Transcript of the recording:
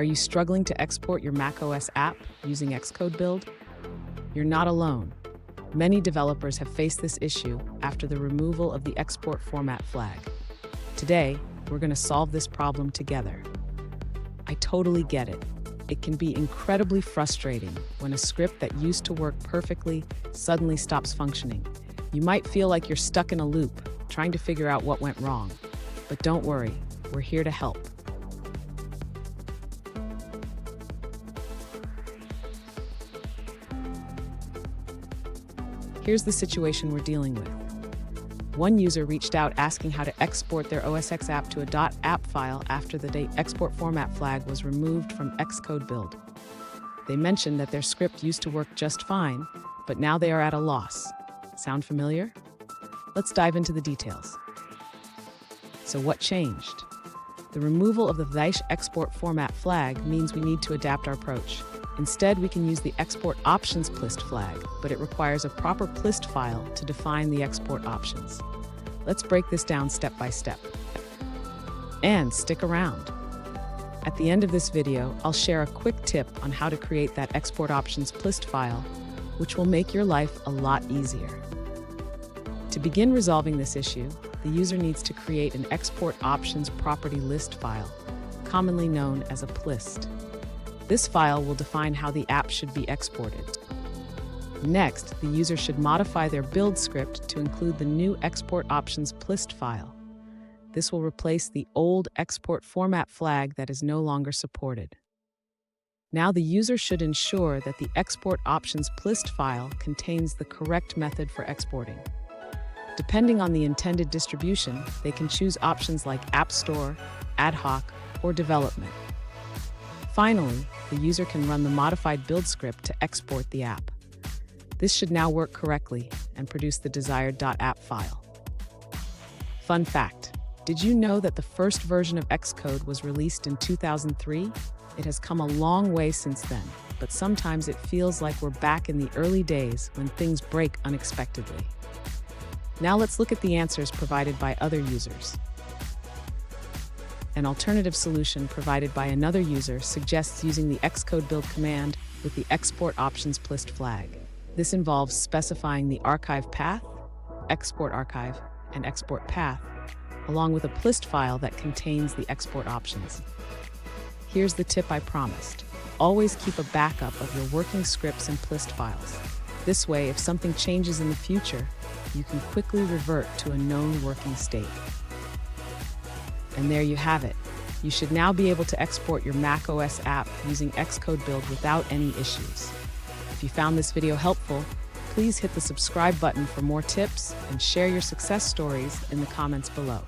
Are you struggling to export your macOS app using xcodebuild? You're not alone. Many developers have faced this issue after the removal of the export format flag. Today, we're going to solve this problem together. I totally get it. It can be incredibly frustrating when a script that used to work perfectly suddenly stops functioning. You might feel like you're stuck in a loop, trying to figure out what went wrong. But don't worry, we're here to help. Here's the situation we're dealing with. One user reached out asking how to export their OS X app to a .app file after the export format flag was removed from xcodebuild. They mentioned that their script used to work just fine, but now they are at a loss. Sound familiar? Let's dive into the details. So what changed? The removal of the export format flag means we need to adapt our approach. Instead, we can use the export options plist flag, but it requires a proper plist file to define the export options. Let's break this down step by step. And stick around. At the end of this video, I'll share a quick tip on how to create that export options plist file, which will make your life a lot easier. To begin resolving this issue, the user needs to create an export options property list file, commonly known as a plist. This file will define how the app should be exported. Next, the user should modify their build script to include the new export options plist file. This will replace the old export format flag that is no longer supported. Now the user should ensure that the export options plist file contains the correct method for exporting. Depending on the intended distribution, they can choose options like App Store, Ad hoc, or Development. Finally, the user can run the modified build script to export the app. This should now work correctly and produce the desired .app file. Fun fact, did you know that the first version of Xcode was released in 2003? It has come a long way since then, but sometimes it feels like we're back in the early days when things break unexpectedly. Now let's look at the answers provided by other users. An alternative solution provided by another user suggests using the xcodebuild command with the export options plist flag. This involves specifying the archive path, export archive, and export path, along with a plist file that contains the export options. Here's the tip I promised. Always keep a backup of your working scripts and plist files. This way, if something changes in the future, you can quickly revert to a known working state. And there you have it. You should now be able to export your macOS app using xcodebuild without any issues. If you found this video helpful, please hit the subscribe button for more tips and share your success stories in the comments below.